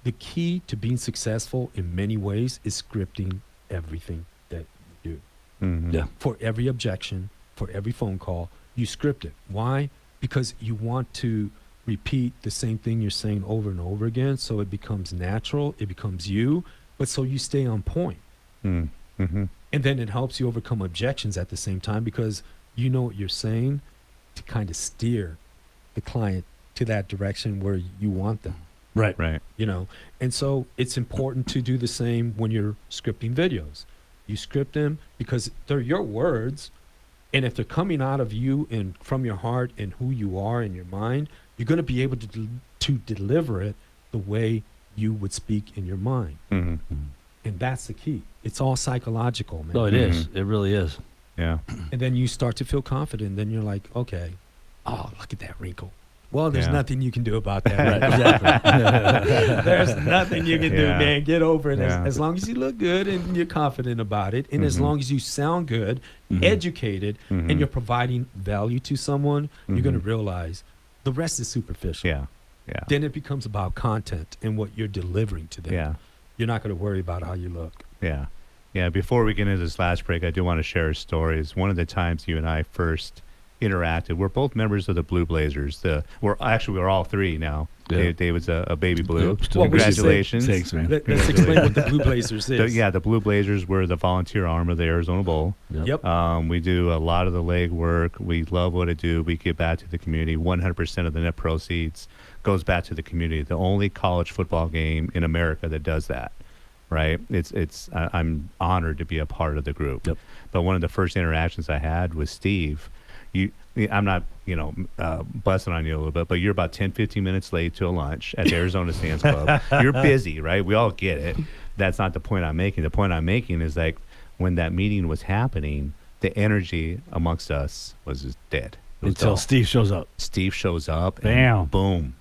the key to being successful in many ways is scripting everything that you do. Mhm. Yeah. For every objection, for every phone call, you script it. Why? Because you want to repeat the same thing you're saying over and over again, so it becomes natural, it becomes you, but so you stay on point. Mm-hmm. And then it helps you overcome objections at the same time, because you know what you're saying to kind of steer the client to that direction where you want them, Right. Right. you know. And so it's important to do the same when you're scripting videos. You script them because they're your words, and if they're coming out of you and from your heart and who you are in your mind, you're going to be able to deliver it the way you would speak in your mind. Mm-hmm. And that's the key. It's all psychological, man. No, it is. It really is. Yeah. And then you start to feel confident. Then you're like, okay, oh, look at that wrinkle. Well, there's Yeah. nothing you can do about that. Right, Right? exactly. There's nothing you can do, Yeah. man. Get over it. Yeah. As long as you look good and you're confident about it, and as Mhm. long as you sound good, Mhm. educated, Mhm. and you're providing value to someone, you're going to Mhm. realize the rest is superficial. Yeah. Yeah. Then it becomes about content and what you're delivering to them. Yeah. You're not going to worry about how you look. Yeah. Yeah. Before we get into this last break, I do want to share a story. It's one of the times you and I first interacted. We're both members of the Blue Blazers. We're all three now. Yeah. David's a baby blue. Yep, still What we should say- Congratulations. Thanks, man. Let's explain what the Blue Blazers is. The Blue Blazers were the volunteer arm of the Arizona Bowl. Yep. We do a lot of the leg work. We love what I do. We give back to the community. 100% of the net proceeds goes back to the community. The only college football game in America that does that, right? I'm honored to be a part of the group. Yep. But one of the first interactions I had with Steve, I'm not, busting on you a little bit, but you're about 10, 15 minutes late to a lunch at the Arizona Sands Club. You're busy, right? We all get it. That's not the point I'm making. The point I'm making is like when that meeting was happening, the energy amongst us was just dead. It was Until dull. Steve shows up. Steve shows up and Bam. boom,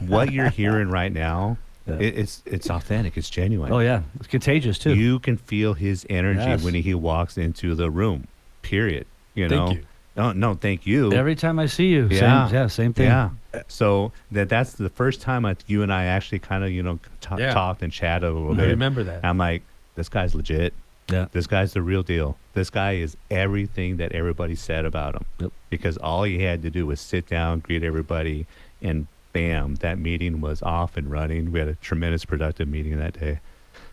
what you're hearing right now, Yeah. it's authentic. It's genuine. Oh, yeah. It's contagious, too. You can feel his energy Yes. when he walks into the room, period. Thank you. No, thank you. Every time I see you, Yeah. same thing. Yeah. So that's the first time you and I actually kind of, Yeah. talked and chatted a little I bit. remember that. I'm like, this guy's legit. Yeah. This guy's the real deal. This guy is everything that everybody said about him. Yep. Because all he had to do was sit down, greet everybody, and bam, that meeting was off and running. We had a tremendous productive meeting that day.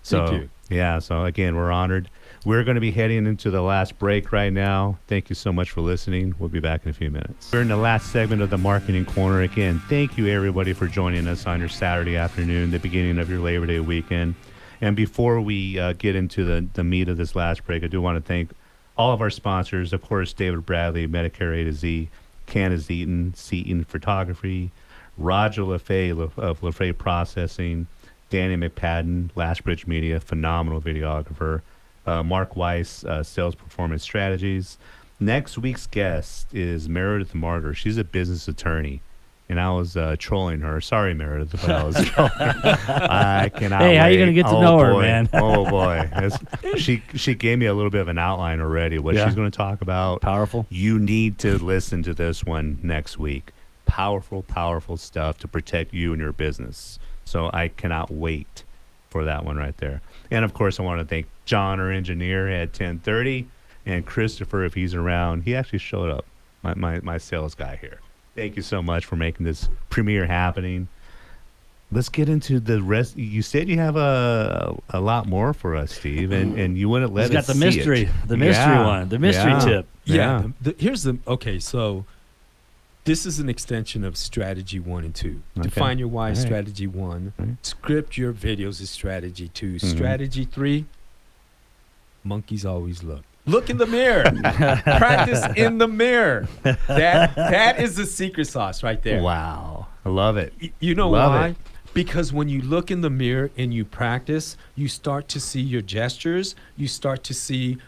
So, Thank you. yeah, so again, we're honored. We're going to be heading into the last break right now. Thank you so much for listening. We'll be back in a few minutes. We're in the last segment of the Marketing Corner. Again, thank you everybody for joining us on your Saturday afternoon, the beginning of your Labor Day weekend. And before we get into the meat of this last break, I do want to thank all of our sponsors. Of course, David Bradley, Medicare A to Z, Candace Seaton Photography, Roger LaFay of LaFay Processing, Danny McPadden, Lashbridge Media, phenomenal videographer, Mark Weiss, Sales Performance Strategies. Next week's guest is Meredith Martyr. She's a business attorney. And I was trolling her. Sorry, Meredith, but I was trolling. I cannot Hey, how you gonna wait. get to Oh, know her, boy. man? Oh, boy. She gave me a little bit of an outline already, what Yeah. she's going to talk about. Powerful. You need to listen to this one next week. Powerful, powerful stuff to protect you and your business. So I cannot wait for that one right there. And, of course, I want to thank John, our engineer, at 10:30, and Christopher, if he's around. He actually showed up, my sales guy here. Thank you so much for making this premiere happening. Let's get into the rest. You said you have a lot more for us, Steve, and you wouldn't let He's got us the see mystery, it. the mystery Yeah. one, the mystery Yeah. tip. Yeah. Okay, so this is an extension of strategy 1 and 2. Okay. Define your why, All right. strategy 1. All right. Script your videos is strategy 2. Mhm. Strategy 3, monkeys always look. Look in the mirror. Practice in the mirror. That is the secret sauce right there. Wow. I love it. You know Love why? it. Because when you look in the mirror and you practice, you start to see your gestures. You start to see,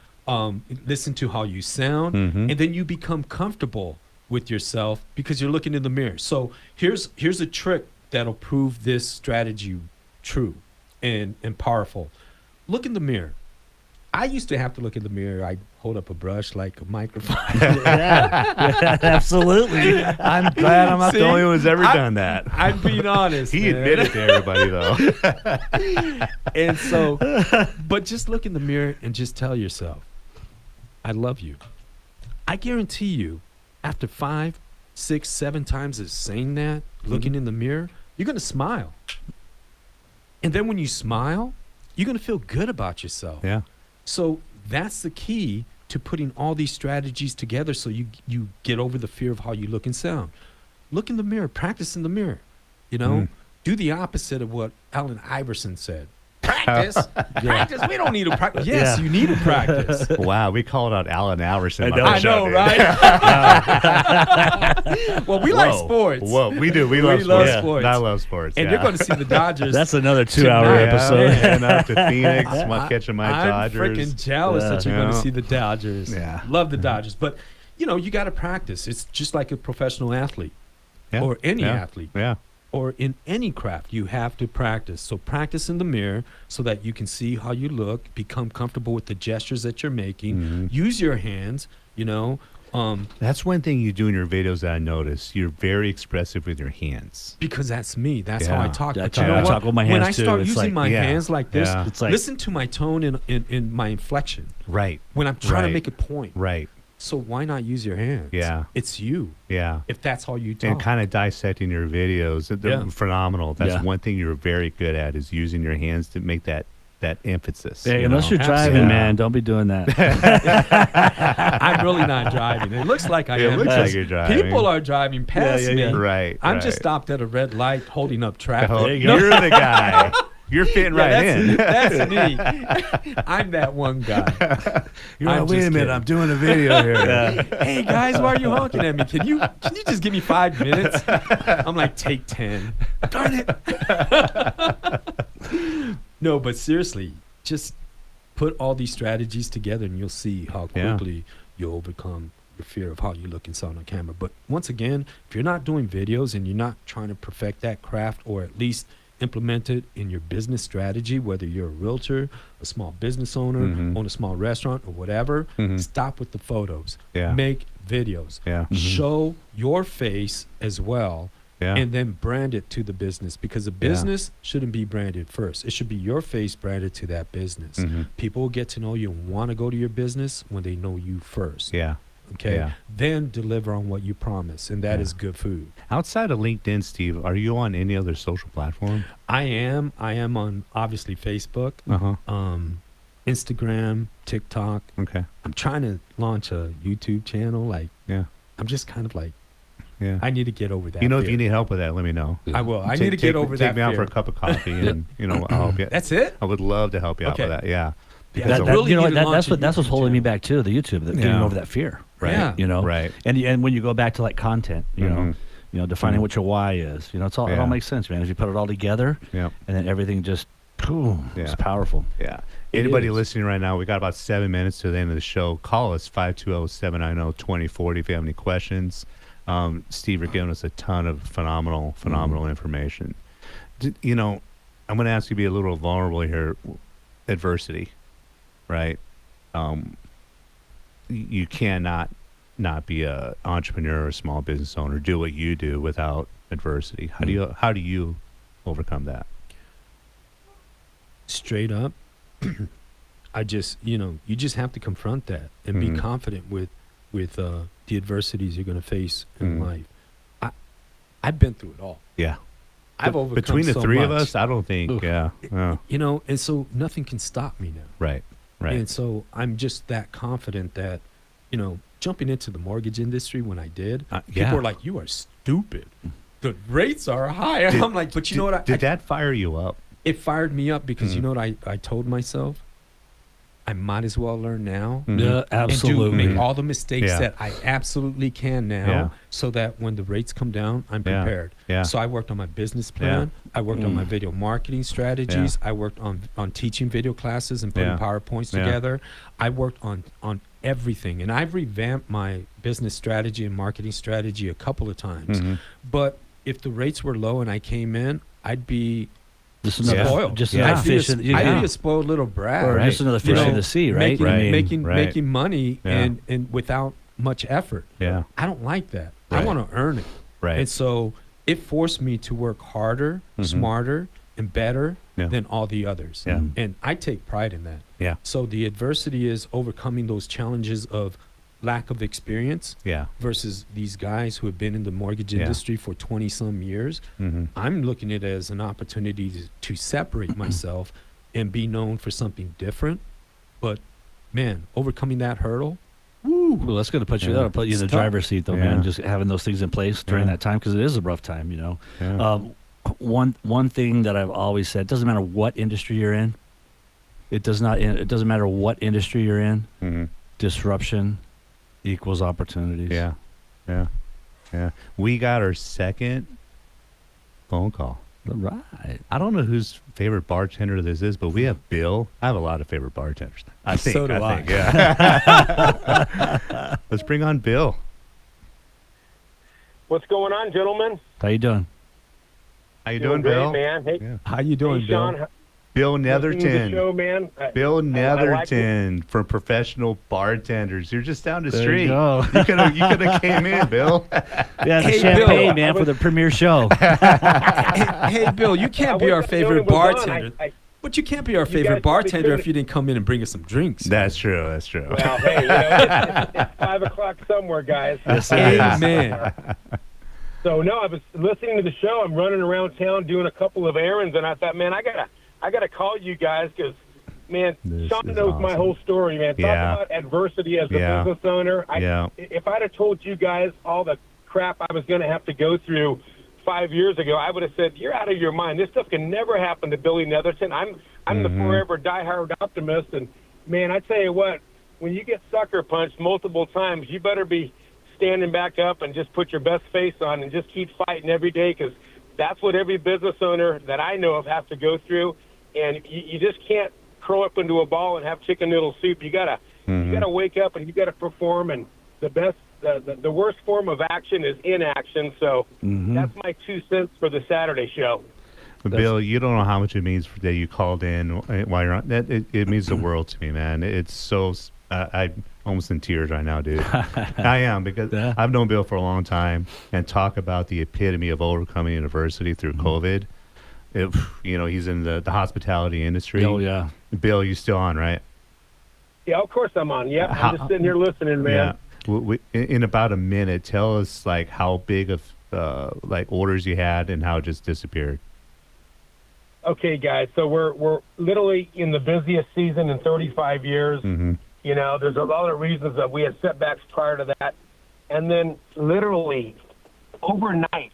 listen to how you sound, Mhm. and then you become comfortable with yourself because you're looking in the mirror. So here's a trick that'll prove this strategy true and powerful. Look in the mirror. I used to have to look in the mirror. I'd hold up a brush like a microphone. Yeah, absolutely. I'm glad I'm not See? the only one who's ever I- done that. I'm being honest. He man. admitted to everybody, though. And so, but just look in the mirror and just tell yourself, I love you. I guarantee you, after 5, 6, 7 times of saying that, looking in the mirror, you're going to smile. And then when you smile, you're going to feel good about yourself. Yeah. So that's the key to putting all these strategies together so you get over the fear of how you look and sound. Look in the mirror, practice in the mirror. You know, do the opposite of what Allen Iverson said. Practice? Practice? We don't need to practice. Yes, you need to practice. Wow, we called out Allen Iverson. I know, right? Well, we like sports. Whoa, we do. We love sports. I love sports. And you're going to see the Dodgers. That's another 2-hour episode. And up to Phoenix, catching my Dodgers. I'm freaking jealous that you're going to see the Dodgers. Yeah. Love the Dodgers. But, you know, you got to practice. It's just like a professional athlete or any athlete. Yeah. Or in any craft, you have to practice. So practice in the mirror so that you can see how you look, become comfortable with the gestures that you're making. Use your hands, you know. That's one thing you do in your videos that I notice. You're very expressive with your hands. Because that's me. That's how I talk. But you know I what? talk with my hands when I too, start it's using like- my hands like this, It's like- listen to my tone and my inflection. Right. When I'm trying to Right. make a point. Right. So why not use your hands? Yeah. It's you. Yeah. If that's how you talk. And kind of dissecting your videos. They're phenomenal. That's one thing you're very good at is using your hands to make that emphasis. Hey, you unless know? you're driving, Absolutely. man, don't be doing that. I'm really not driving. It looks like I It am. looks like because you're driving. People are driving past me. Right. I'm right. just stopped at a red light holding up traffic. Oh, There you go. you're the guy. You're fitting right in. That's me. I'm that one guy. You're I'm like, wait just a minute, kidding. I'm doing a video here. Hey guys, why are you honking at me? Can you just give me 5 minutes? I'm like, take 10. Darn it. No, but seriously, just put all these strategies together and you'll see how Yeah. quickly you'll overcome your fear of how you look and sound on camera. But once again, if you're not doing videos and you're not trying to perfect that craft or at least implement it in your business strategy, whether you're a realtor, a small business owner, own a small restaurant or whatever, stop with the photos. Yeah. Make videos. Yeah. Show your face as well. Yeah. And then brand it to the business because the business shouldn't be branded first. It should be your face branded to that business. People will get to know you and want to go to your business when they know you first. Yeah. Okay. Yeah. Then deliver on what you promise, and that is good food. Outside of LinkedIn, Steve, are you on any other social platform? I am on obviously Facebook, Instagram, TikTok. Okay. I'm trying to launch a YouTube channel. Like, Yeah. I'm just kind of like, Yeah. I need to get over that. You know, if fear. you need help with that, let me know. I will. I Take- need to get take- over that Take me out fear. for a cup of coffee, and I'll help you. That's it. I would love to help you out Okay. with that. Yeah. Yeah, That- I that- really you know need what? to That, launch that's a what's YouTube holding me channel. back too. The YouTube, getting Yeah. over that fear, right? Yeah. You know, Right. And when you go back to like content, you know, defining what your why is. You know, it all Yeah. makes sense, man. If you put it all together, Yeah. and then everything just, boom, it's Yeah. powerful. Yeah. It Anybody is. listening right now, we got about 7 minutes to the end of the show. Call us 520-790-2040 if you have any questions. Steve, you're giving us a ton of phenomenal information. You know, I'm going to ask you to be a little vulnerable here. Adversity, right? You cannot not be a entrepreneur or a small business owner, do what you do without adversity. How do you overcome that? Straight up, I just, you just have to confront that and be confident with the adversities you're going to face in life. I've been through it all. Yeah. I've overcome Between the so three of much. us, I don't think. Oof. Yeah. And so nothing can stop me now. Right. Right. And so I'm just that confident that, jumping into the mortgage industry when I did, yeah. people were like, "You are stupid. The rates are high." Did- I'm like, "But you know what? Did that fire you up? It fired me up because you know what I told myself? I might as well learn now. Yeah, absolutely. And make all the mistakes Yeah. that I absolutely can now Yeah. so that when the rates come down, I'm Yeah. prepared. Yeah. So I worked on my business plan. I worked on my video marketing strategies. I worked on teaching video classes and putting Yeah. PowerPoints Yeah. together. I worked on everything. And I've revamped my business strategy and marketing strategy a couple of times. But if the rates were low and I came in, I'd be Just another, spoiled. just Yeah. another I'd be fish. a, in- you I'd know, be a spoiled little brat. or Right. just another fish You in know, the sea, right? Making, Right. making, Right. making money Yeah. and without much effort. Yeah. I don't like that. Right. I want to earn it. Right. And so it forced me to work harder, smarter, and better Yeah. than all the others. Yeah. And I take pride in that. Yeah. So the adversity is overcoming those challenges of lack of experience Yeah. versus these guys who have been in the mortgage Yeah. industry for 20 some years. I'm looking at it as an opportunity to separate myself and be known for something different. But man, overcoming that hurdle, Well, that's going to put you. Yeah. That'll put you in the It's tough. driver's seat, though, Yeah. man. Just having those things in place during Yeah. that time, because it is a rough time, you know. Yeah. One thing that I've always said: it doesn't matter what industry you're in. It doesn't matter what industry you're in. Mhm. Disruption equals opportunities. Yeah. Yeah. Yeah. We got our second phone call. Right. I don't know whose favorite bartender this is, but we have Bill. I have a lot of favorite bartenders. I think. So do I. think, yeah. Let's bring on Bill. What's going on, gentlemen? How you doing? How you doing, great, Bill? man. Hey, Yeah. how you doing, hey, Bill? Sean. Bill listening to the Netherton. show, man. Bill I like Netherton from Professional Bartenders. You're just down the There street. you go. You could have came in, Bill. Yeah, Hey, it's champagne, Bill. man, for the premiere show. Hey, Bill, you I can't wish be our I'd known favorite it was on. bartender. I- But you can't be our guys favorite probably bartender couldn't- if you didn't come in and bring us some drinks. That's true. That's true. well, hey, you know, it's 5 o'clock somewhere, guys. Yes, it is. Amen. So no, I was listening to the show. I'm running around town doing a couple of errands, and I thought, man, I gotta call you guys because, man, This Sean is knows my awesome. whole story, man. Talk Yeah. about adversity as a Yeah. business owner. Yeah. If I'd have told you guys all the crap I was going to have to go through 5 years ago, I would have said, you're out of your mind. This stuff can never happen to Billy Netherton. I'm the forever diehard optimist. And, man, I tell you what, when you get sucker punched multiple times, you better be standing back up and just put your best face on and just keep fighting every day because that's what every business owner that I know of has to go through. And you just can't curl up into a ball and have chicken noodle soup. You gotta wake up and you gotta perform. And the worst form of action is inaction. So that's my 2 cents for the Saturday show. But Bill, you don't know how much it means that you called in while you're on. It means the world to me, man. It's so. I'm almost in tears right now, dude. I am because Yeah. I've known Bill for a long time and talk about the epitome of overcoming adversity through COVID. He's in the hospitality industry. Oh, yeah. Bill, you still on, right? Yeah, of course I'm on. Yeah, How- I'm just sitting here listening, man. Yeah. In about a minute, tell us like how big of like orders you had and how it just disappeared. Okay, guys. So we're literally in the busiest season in 35 years. Mm-hmm. You know, there's a lot of reasons that we had setbacks prior to that, and then literally overnight,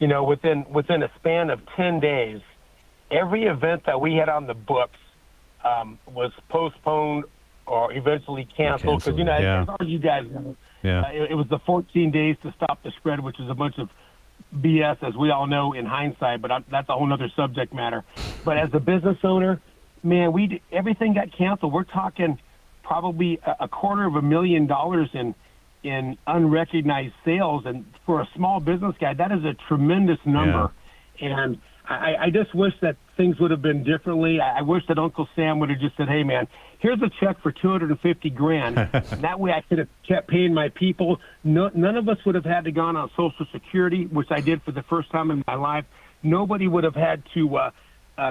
you know, within a span of 10 days, every event that we had on the books was postponed or eventually canceled. Because, you know, Yeah. as far as you guys know, Yeah. it was the 14 days to stop the spread, which is a bunch of BS, as we all know in hindsight, but that's a whole other subject matter. But as a business owner, man, everything got canceled. We're talking probably a $250,000 in unrecognized sales, and for a small business guy, that is a tremendous number. And I just wish that things would have been differently. I wish that Uncle Sam would have just said, "Hey, man, here's a check for $250,000." That way, I could have kept paying my people. None of us would have had to gone on Social Security, which I did for the first time in my life. Nobody would have had to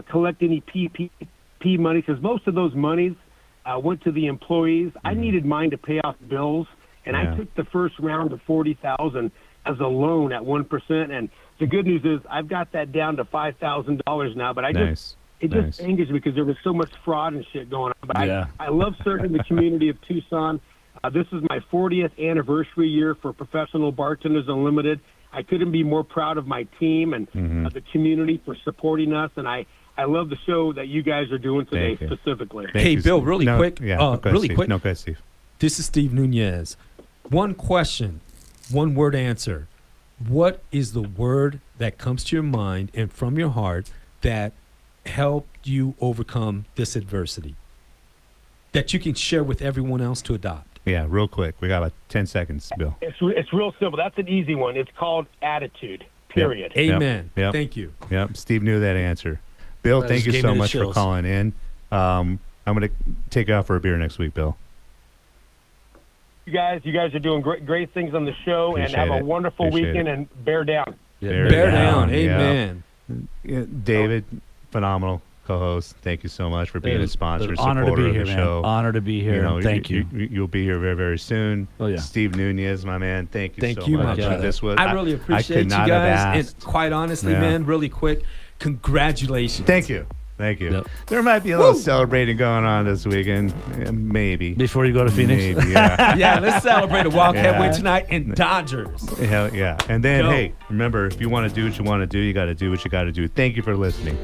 collect any PPP money because most of those monies went to the employees. I needed mine to pay off bills, and I took the first round of $40,000 as a loan at 1%. And the good news is I've got that down to $5,000 now. But Nice. it just angers me because there was so much fraud and shit going on. But Yeah. I love serving the community of Tucson. This is my 40th anniversary year for Professional Bartenders Unlimited. I couldn't be more proud of my team and the community for supporting us. And I love the show that you guys are doing today Thank you. specifically. Thank Hey, you, Bill, Steve. really No, quick. Yeah. Go ahead, Really Steve. quick. No, go ahead, Steve. This is Steve Nunez. One question, one word answer. What is the word that comes to your mind and from your heart that helped you overcome this adversity that you can share with everyone else to adopt? Yeah, real quick. We got about 10 seconds, Bill. It's real simple. That's an easy one. It's called attitude, period. Amen. Yep. Thank you. Yep. Steve knew that answer. Bill, That thank just you gave so me the much for chills. calling in. I'm going to take you out for a beer next week, Bill. You guys are doing great things on the show, and Appreciate have it. a wonderful Appreciate weekend, and bear down. Yeah, Bear Bear down. down. Yeah. Amen. Yeah, David, phenomenal co-host. Thank you so much for being a sponsor, Honor to supporter be of here, the man. show. Honor to be here. Thank you. You'll be here very, very soon. Oh, yeah. Steve Nunez, my man. Thank you Thank so you, much. my brother. This was, I really appreciate you guys. And quite honestly, Yeah. man, really quick, congratulations. Thank you. Thank you. Yep. There might be a little celebrating going on this weekend. Maybe. Before you go to Phoenix? Maybe, yeah. Yeah, let's celebrate a Wildcat Yeah. win tonight and Dodgers. Hell yeah. And then, Go. hey, remember, if you want to do what you want to do, you got to do what you got to do. Thank you for listening.